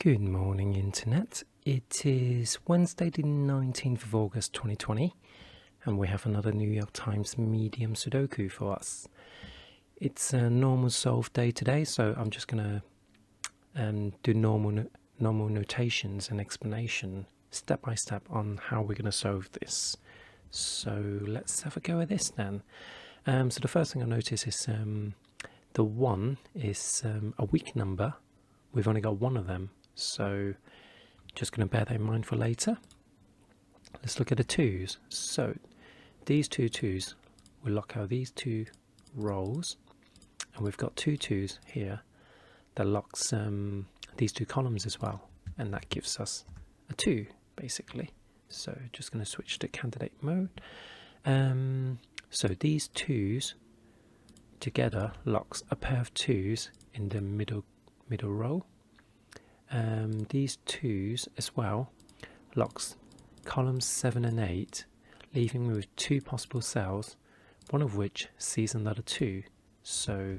Good morning, Internet. It is Wednesday, the 19th of August 2020, and we have another New York Times medium Sudoku for us. It's a normal solve day today, so I'm just going to do normal notations and explanation step by step on how we're going to solve this. So let's have a go at this then. So the first thing I notice is the 1 is a weak number. We've only got one of them, so just going to bear that in mind for later. Let's look at the 2's. So these two 2's, we lock out these two rows, and we've got two 2's here that locks these two columns as well, and that gives us a 2 basically. So just going to switch to candidate mode. So these 2's together locks a pair of 2's in the middle row. These 2's as well locks columns 7 and 8, leaving me with two possible cells, one of which sees another 2, so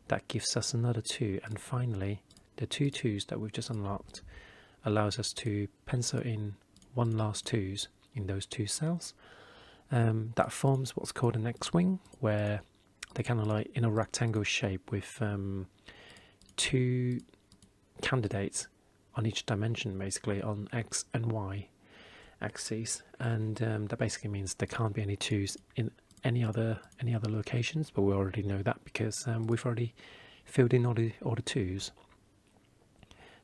that gives us another 2. And finally, the two 2's that we've just unlocked allows us to pencil in one last 2's in those two cells. That forms what's called an X-wing, where they're kind of like in a rectangle shape with two candidates on each dimension, basically on X and Y axes, and that basically means there can't be any 2's in any other locations, but we already know that because we've already filled in all the 2's.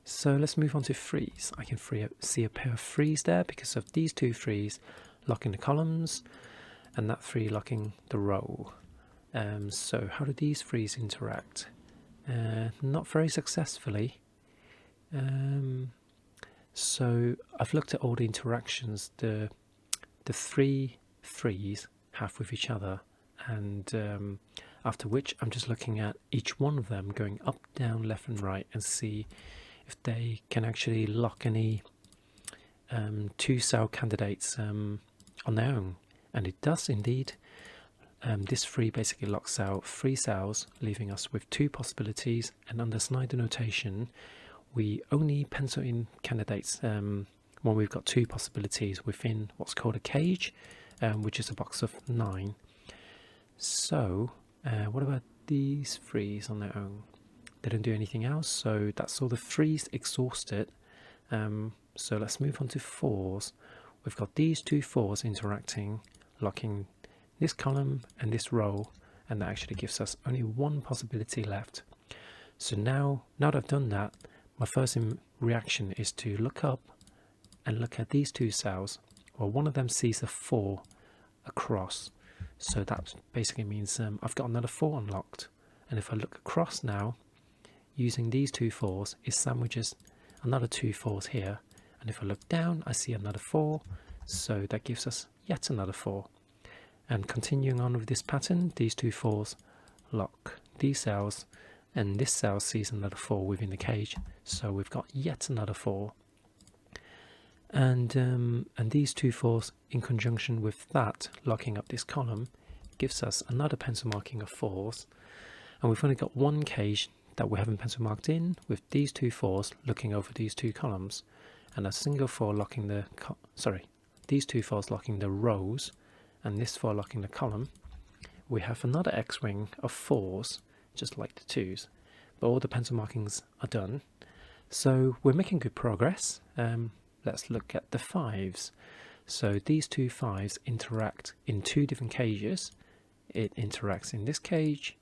So let's move on to 3's. I can see a pair of 3's there because of these two 3's locking the columns and that 3 locking the row. So how do these 3's interact? Not very successfully. So I've looked at all the interactions the three 3's have with each other, and after which I'm just looking at each one of them going up, down, left and right, and see if they can actually lock any 2-cell candidates on their own, and it does indeed. This 3 basically locks out 3 cells, leaving us with 2 possibilities, and under Snyder notation we only pencil in candidates when we've got 2 possibilities within what's called a cage, which is a box of 9. So what about these 3's on their own? They don't do anything else, so that's all the 3's exhausted. So let's move on to 4's. We've got these two 4's interacting, locking this column and this row, and that actually gives us only one possibility left. So now that I've done that, my first reaction is to look up and look at these 2 cells. Well, one of them sees a 4 across, so that basically means I've got another 4 unlocked, and if I look across now using these two 4's, it sandwiches another 2 4's here, and if I look down I see another 4, so that gives us yet another 4. And continuing on with this pattern, these two 4's lock these cells, and this cell sees another 4 within the cage, so we've got yet another 4. And these two 4's in conjunction with that locking up this column gives us another pencil marking of 4's, and we've only got one cage that we haven't pencil marked in, with these two 4's looking over these two columns, and a single 4 locking these two 4's locking the rows, and this 4 locking the column. We have another X-wing of 4's, just like the 2's, but all the pencil markings are done, so we're making good progress. Let's look at the 5's. So these two 5's interact in 2 different cages. It interacts in this cage,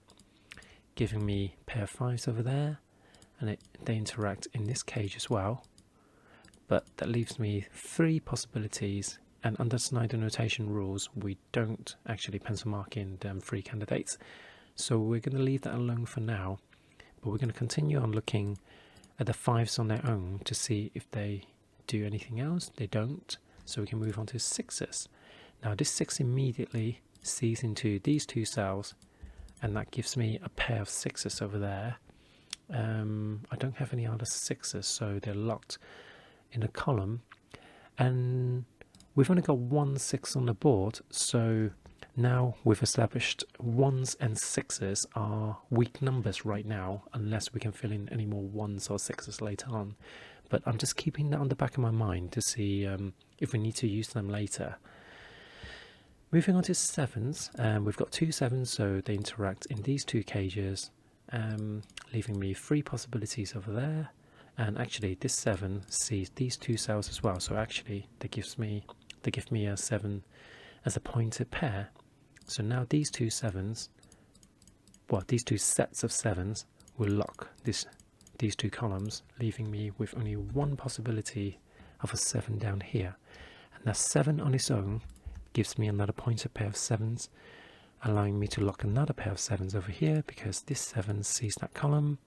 giving me a pair of 5's over there, and they interact in this cage as well, but that leaves me 3 possibilities. And under Snyder notation rules, we don't actually pencil mark in them 3 candidates, so we're going to leave that alone for now, but we're going to continue on looking at the 5's on their own to see if they do anything else. They don't, so we can move on to 6's. Now this 6 immediately sees into these 2 cells, and that gives me a pair of 6's over there. I don't have any other 6's, so they're locked in a column, and we've only got one 6 on the board, so now we've established 1's and 6's are weak numbers right now, unless we can fill in any more 1's or 6's later on. but I'm just keeping that on the back of my mind to see if we need to use them later. Moving on to 7s, we've got 2 7s, so they interact in these 2 cages, leaving me 3 possibilities over there. And actually this 7 sees these 2 cells as well, so actually they give me a 7 as a pointed pair. So now these 2 7s, well, these 2 sets of 7s will lock these 2 columns, leaving me with only 1 possibility of a 7 down here. And that 7 on its own gives me another pointed pair of 7s, allowing me to lock another pair of 7s over here, because this 7 sees that column,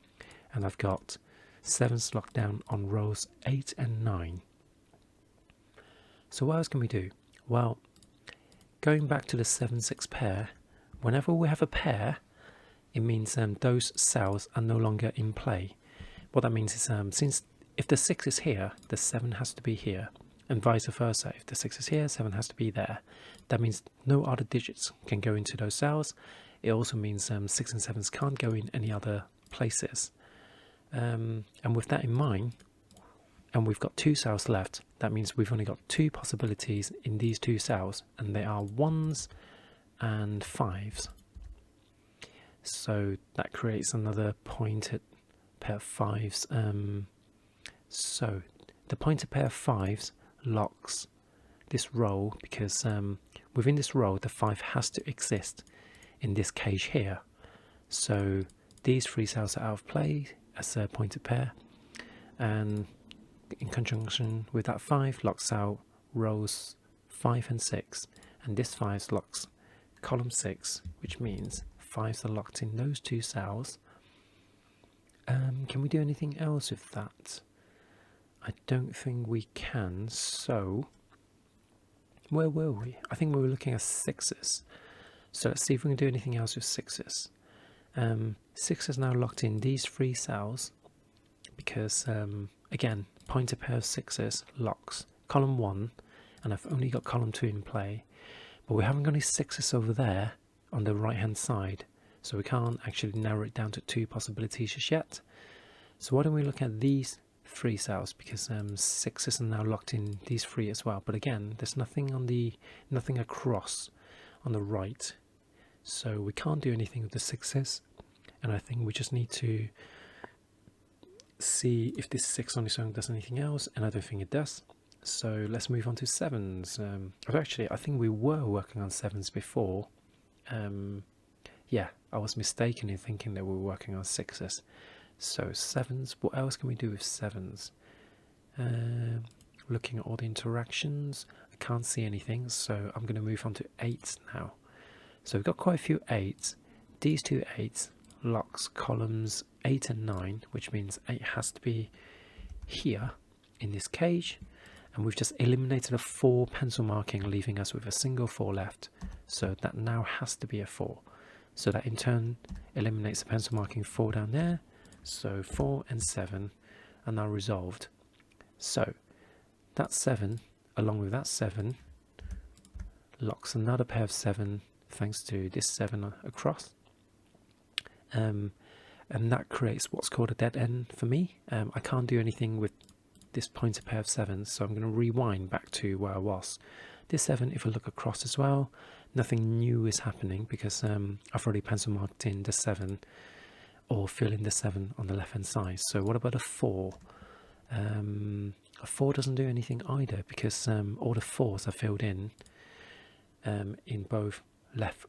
and I've got 7s locked down on rows 8 and 9. So what else can we do? Well, going back to the 7-6 pair, whenever we have a pair, it means those cells are no longer in play. What that means is since if the 6 is here, the 7 has to be here, and vice versa. If the 6 is here, 7 has to be there. That means no other digits can go into those cells. It also means 6 and 7s can't go in any other places. And with that in mind, and we've got 2 cells left, that means we've only got 2 possibilities in these 2 cells, and they are 1s and 5s. So that creates another pointed pair of 5s. So the pointed pair of 5s locks this row, because within this row the 5 has to exist in this cage here. So these 3 cells are out of play as a pointed pair, and in conjunction with that 5 locks out rows 5 and 6, and this 5 locks column 6, which means 5s are locked in those 2 cells. Can we do anything else with that? I don't think we can. So where were we? I think we were looking at 6s. So let's see if we can do anything else with 6s. 6 is now locked in these 3 cells, because again, pointed pair of 6s locks column 1, and I've only got column 2 in play, but we haven't got any 6s over there on the right hand side, so we can't actually narrow it down to 2 possibilities just yet. So why don't we look at these 3 cells, because 6s are now locked in these 3 as well, but again there's nothing across on the right, so we can't do anything with the 6s, and I think we just need to see if this 6 on its own does anything else, and I don't think it does. So let's move on to 7s. Actually, I think we were working on 7s before. Yeah, I was mistaken in thinking that we were working on 6s. So 7s, what else can we do with 7s? Looking at all the interactions, I can't see anything, so I'm going to move on to 8s now. So we've got quite a few 8s. These 2 8s locks columns 8 and 9, which means 8 has to be here in this cage, and we've just eliminated a 4 pencil marking, leaving us with a single 4 left, so that now has to be a 4. So that in turn eliminates the pencil marking 4 down there, so 4 and 7 are now resolved. So that 7 along with that 7 locks another pair of 7 thanks to this 7 across, and that creates what's called a dead end for me. I can't do anything with this pointed pair of 7s, so I'm going to rewind back to where I was. This 7, if I look across as well, nothing new is happening, because I've already pencil marked in the 7 or fill in the 7 on the left hand side. So what about a 4? A 4 doesn't do anything either, because all the 4s are filled in both left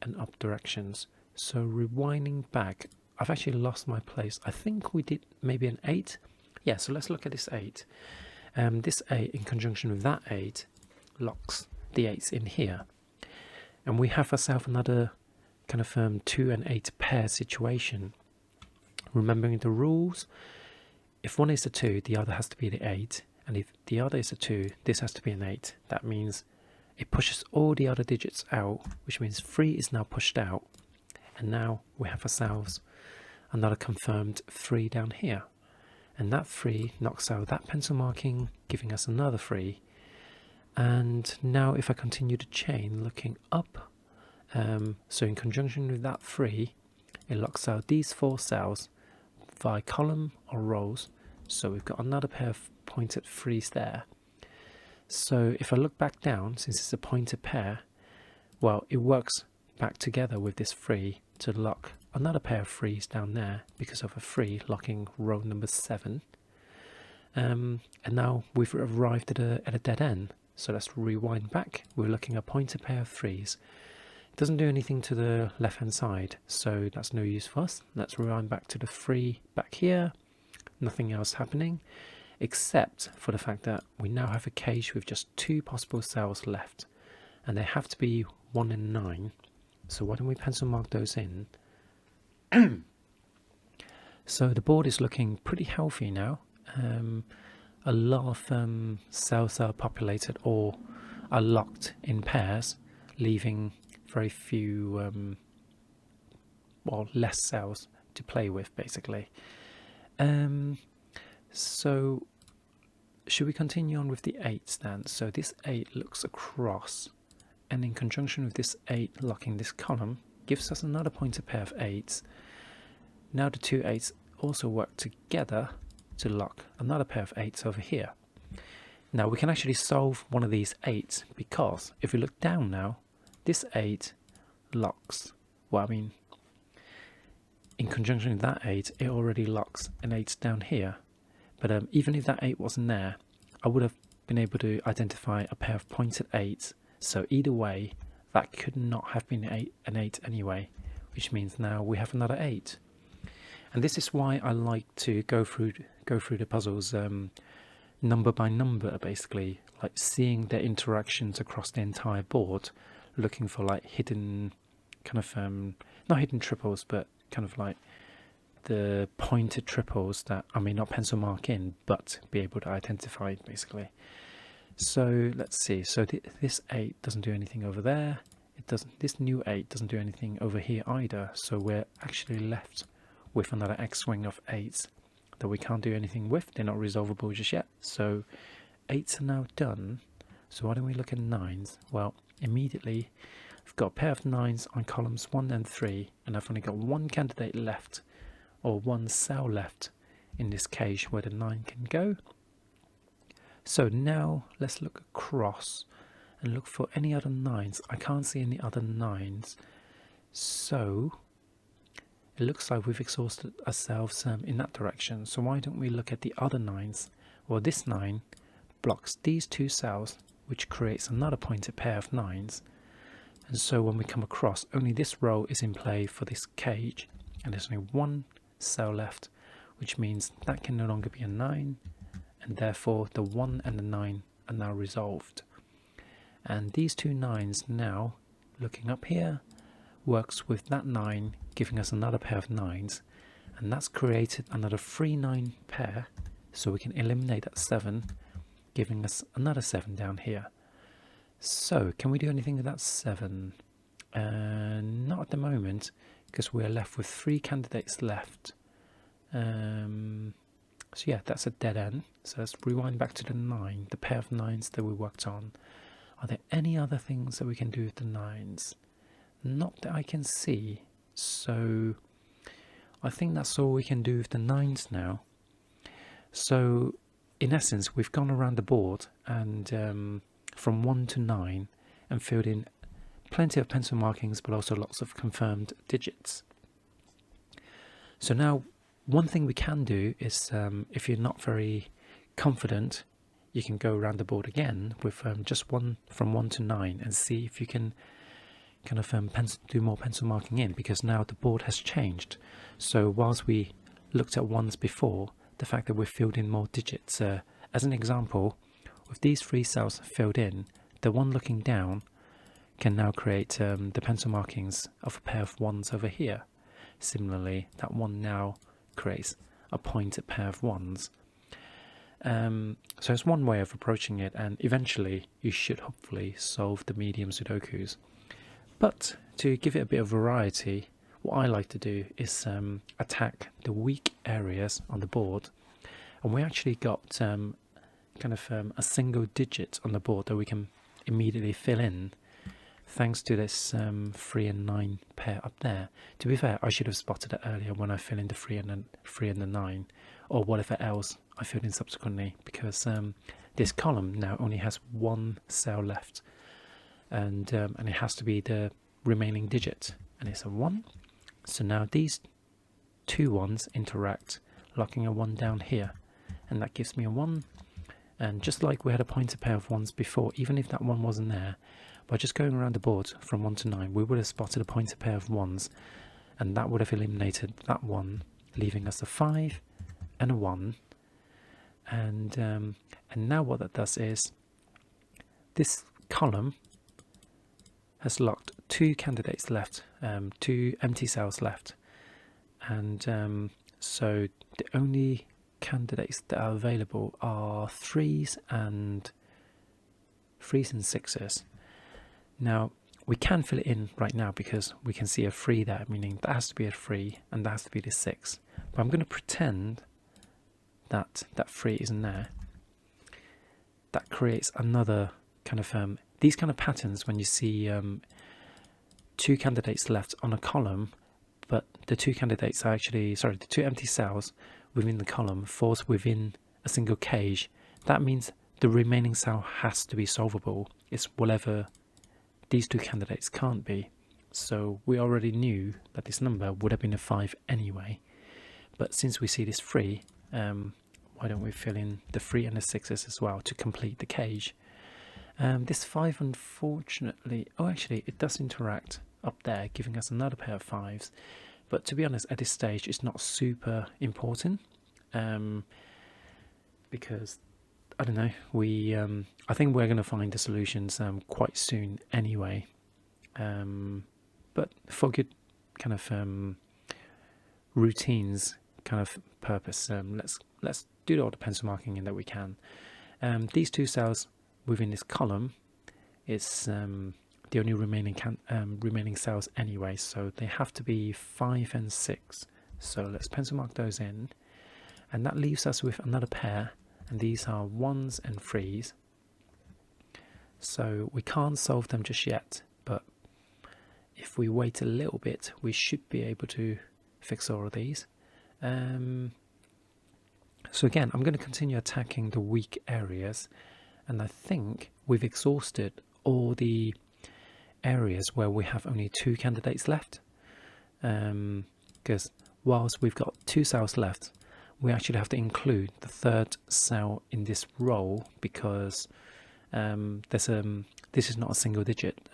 and up directions. So rewinding back, I've actually lost my place. I think we did maybe an 8. Yeah, so let's look at this 8. This 8 in conjunction with that 8 locks the 8s in here. And we have ourselves another kind of 2 and 8 pair situation. Remembering the rules, if one is a 2, the other has to be the 8. And if the other is a 2, this has to be an 8. That means it pushes all the other digits out, which means 3 is now pushed out. And now we have ourselves another confirmed 3 down here. And that 3 knocks out that pencil marking, giving us another 3. And now if I continue the chain looking up, so in conjunction with that 3, it locks out these 4 cells via column or rows So we've got another pair of pointed 3s there. So if I look back down, since it's a pointed pair, well, it works back together with this 3 to lock another pair of 3s down there because of a 3 locking row number 7. And now we've arrived at a dead end. So let's rewind back. We're looking at a pointed pair of 3s. It doesn't do anything to the left hand side, so that's no use for us. Let's rewind back to the 3 back here. Nothing else happening, except for the fact that we now have a cage with just 2 possible cells left, and they have to be 1 and 9. So why don't we pencil mark those in? So the board is looking pretty healthy now. A lot of cells are populated or are locked in pairs, leaving very few, well, less cells to play with, basically. So should we continue on with the 8s then? So this 8 looks across, and in conjunction with this 8 locking this column gives us another pointed pair of 8s. Now the 2 8s also work together to lock another pair of 8s over here. Now we can actually solve one of these 8s, because if we look down now, this 8 locks, well, I mean, in conjunction with that 8, it already locks an 8 down here. But even if that 8 wasn't there, I would have been able to identify a pair of pointed 8s. So either way, that could not have been an 8 anyway, which means now we have another 8. And this is why I like to go through the puzzles number by number, basically, like seeing their interactions across the entire board, looking for like hidden kind of not hidden triples, but kind of like the pointed triples that I may not pencil mark in, but be able to identify, basically. So let's see. So this 8 doesn't do anything over there. It doesn't. This new 8 doesn't do anything over here either. So we're actually left with another X-wing of 8s that we can't do anything with. They're not resolvable just yet. So 8s are now done. So why don't we look at 9s? Well, immediately I've got a pair of 9s on columns 1 and 3, and I've only got one candidate left, or one cell left in this cage where the 9 can go. So now let's look across and look for any other 9s. I can't see any other 9s. So it looks like we've exhausted ourselves in that direction. So why don't we look at the other 9s? Well, this 9 blocks these 2 cells, which creates another pointed pair of 9s. And so when we come across, only this row is in play for this cage, and there's only one cell left, which means that can no longer be a 9, and therefore the 1 and the 9 are now resolved. And these 2 9s now, looking up here, works with that 9, giving us another pair of 9s, and that's created another 3-9 pair, so we can eliminate that 7, giving us another 7 down here. So can we do anything with that 7? Not at the moment, because we're left with 3 candidates left. So yeah, that's a dead end. So let's rewind back to the 9, the pair of 9s that we worked on. Are there any other things that we can do with the 9s? Not that I can see. So I think that's all we can do with the 9s now. So in essence, we've gone around the board and from 1 to 9 and filled in plenty of pencil markings, but also lots of confirmed digits. So now one thing we can do is, if you're not very confident, you can go around the board again with just one from 1 to 9 and see if you can kind of do more pencil marking in, because now the board has changed. So whilst we looked at ones before, the fact that we've filled in more digits, as an example, with these 3 cells filled in, the one looking down can now create the pencil markings of a pair of 1s over here. Similarly, that one now creates a pointed pair of 1s. So it's one way of approaching it, and eventually you should hopefully solve the medium Sudokus. But to give it a bit of variety, what I like to do is attack the weak areas on the board, and we actually got a single digit on the board that we can immediately fill in, thanks to this 3 and 9 pair up there. To be fair, I should have spotted it earlier when I fill in the 3 and the 9, or whatever else I filled in subsequently because this column now only has one cell left, and it has to be the remaining digit, and it's a 1. So now these two ones interact, locking a 1 down here, and that gives me a 1. And just like we had a pointer pair of 1s before, even if that 1 wasn't there, by just going around the board from 1 to 9, we would have spotted a pointer pair of 1s, and that would have eliminated that 1, leaving us a 5 and a 1. And now what that does is this column has locked 2 candidates left, 2 empty cells left, and so the only candidates that are available are 3s and 6s. Now we can fill it in right now because we can see a 3 there, meaning that has to be a 3 and that has to be the 6. But I'm going to pretend that that 3 isn't there. That creates another kind of these kind of patterns when you see 2 candidates left on a column, but the 2 candidates are actually, sorry, the 2 empty cells within the column falls within a single cage. That means the remaining cell has to be solvable. It's whatever these 2 candidates can't be. So we already knew that this number would have been a 5 anyway. But since we see this 3, why don't we fill in the 3 and the 6s as well to complete the cage? This 5, unfortunately, oh actually it does interact up there, giving us another pair of 5s. But to be honest, at this stage it's not super important, because I don't know, I think we're going to find the solutions quite soon anyway. But for good kind of routines kind of purpose, let's do all the pencil marking in that we can. These 2 cells within this column is the only remaining cells anyway, so they have to be 5 and 6. So let's pencil mark those in, and that leaves us with another pair, and these are 1s and 3s. So we can't solve them just yet, but if we wait a little bit we should be able to fix all of these. So again, I'm going to continue attacking the weak areas, and I think we've exhausted all the areas where we have only 2 candidates left, because whilst we've got 2 cells left, we actually have to include the 3rd cell in this row, because this is not a single digit.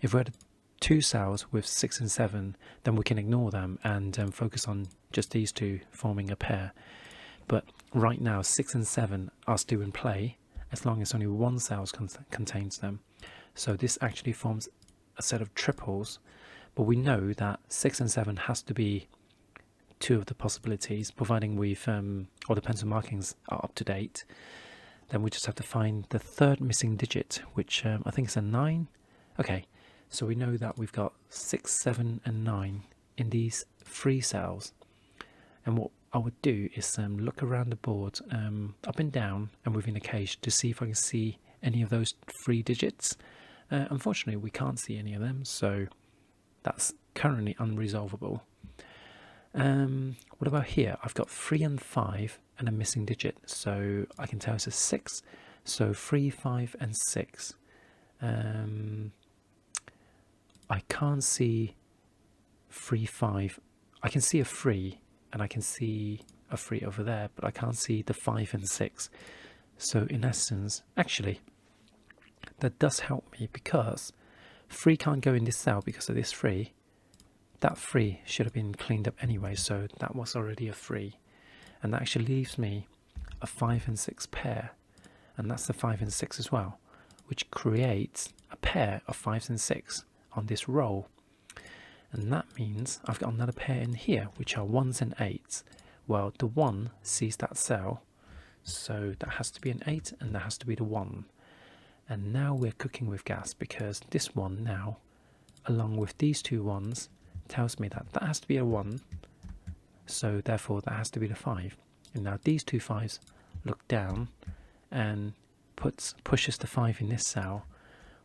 If we had 2 cells with 6 and 7, then we can ignore them and focus on just these 2 forming a pair. But right now 6 and 7 are still in play as long as only 1 cell contains them. So this actually forms a set of triples, but we know that 6 and 7 has to be 2 of the possibilities, providing we've all the pencil markings are up to date. Then we just have to find the 3rd missing digit, which I think is a 9. Okay, so we know that we've got 6, 7 and 9 in these 3 cells, and what I would do is look around the board up and down and within a cage to see if I can see any of those 3 digits. Unfortunately we can't see any of them, so that's currently unresolvable. What about here? I've got 3 and 5 and a missing digit, so I can tell it's a 6. So 3, 5 and 6. I can't see 3, 5. I can see a 3 and I can see a 3 over there, but I can't see the 5 and 6. So in essence, actually that does help me, because 3 can't go in this cell because of this 3. That 3 should have been cleaned up anyway, so that was already a 3, and that actually leaves me a 5 and 6 pair, and that's the 5 and 6 as well, which creates a pair of 5s and 6 on this row. And that means I've got another pair in here, which are 1s and 8s. Well, the 1 sees that cell, so that has to be an 8 and that has to be the 1. And now we're cooking with gas, because this one now, along with these 2 1s, tells me that that has to be a 1, so therefore that has to be the 5. And now these 2 5s look down and pushes the 5 in this cell,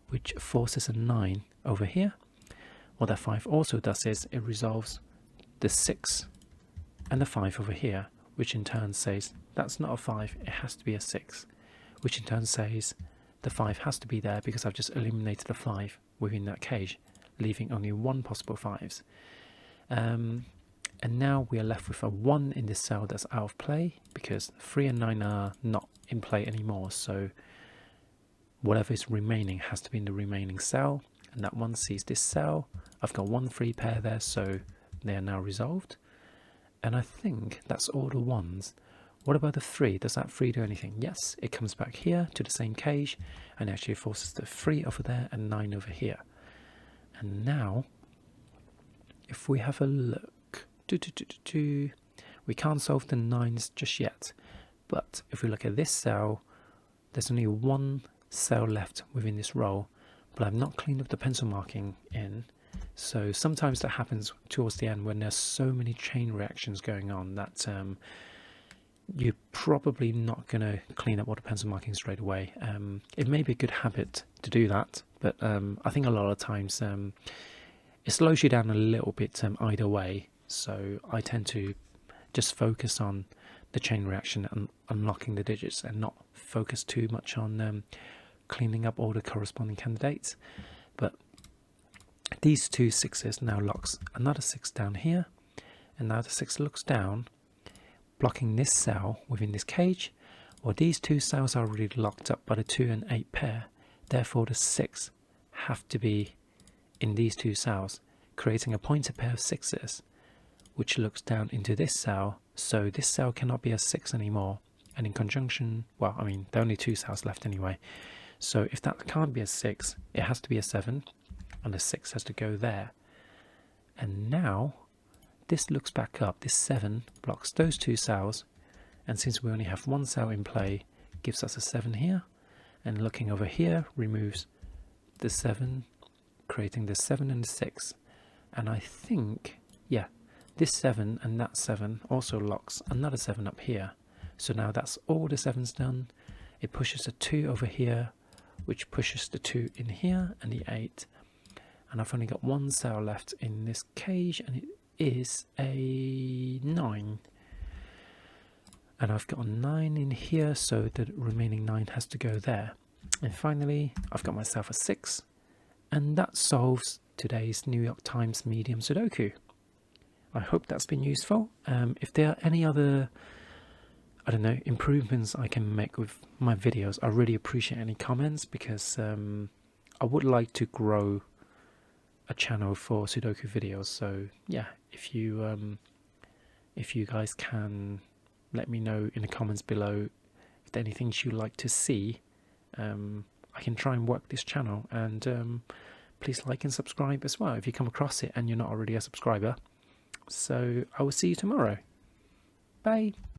which forces a 9 over here. What that 5 also does is it resolves the 6 and the 5 over here, which in turn says that's not a 5, it has to be a 6, which in turn says the 5 has to be there because I've just eliminated a 5 within that cage, leaving only one possible 5s. And now we are left with a 1 in this cell that's out of play because 3 and 9 are not in play anymore, so whatever is remaining has to be in the remaining cell, and that 1 sees this cell. I've got 1 free pair there, so they are now resolved. And I think that's all the 1s. What about the 3? Does that 3 do anything? Yes, it comes back here to the same cage and actually forces the 3 over there and 9 over here. And now, if we have a look, we can't solve the 9s just yet. But if we look at this cell, there's only 1 cell left within this row, but I've not cleaned up the pencil marking in. So sometimes that happens towards the end when there's so many chain reactions going on that you're probably not going to clean up all the pencil marking straight away. It may be a good habit to do that, but I think a lot of times it slows you down a little bit either way. So I tend to just focus on the chain reaction and unlocking the digits and not focus too much on cleaning up all the corresponding candidates. But these 2 6s now locks another 6 down here, and now the 6 looks down, blocking this cell within this cage. Well, these 2 cells are already locked up by the 2 and 8 pair, therefore the 6 have to be in these 2 cells, creating a pointed pair of 6s, which looks down into this cell, so this cell cannot be a 6 anymore. And in conjunction, well, I mean, there are only 2 cells left anyway, so if that can't be a 6, it has to be a 7, and the 6 has to go there. And now this looks back up. This 7 blocks those 2 cells, and since we only have 1 cell in play, gives us a 7 here, and looking over here removes the 7, creating the 7 and the 6. And I think, yeah, this 7 and that 7 also locks another 7 up here. So now that's all the 7's done. It pushes a 2 over here, which pushes the 2 in here, and the 8. And I've only got 1 cell left in this cage, and it is a 9. And I've got a 9 in here, so the remaining 9 has to go there. And finally, I've got myself a 6, and that solves today's New York Times medium Sudoku. I hope that's been useful. If there are any other, I don't know, improvements I can make with my videos, I really appreciate any comments, because I would like to grow a channel for Sudoku videos. So yeah, if you guys can let me know in the comments below if there are any things you'd like to see, I can try and work this channel. And please like and subscribe as well if you come across it and you're not already a subscriber. So I will see you tomorrow. Bye.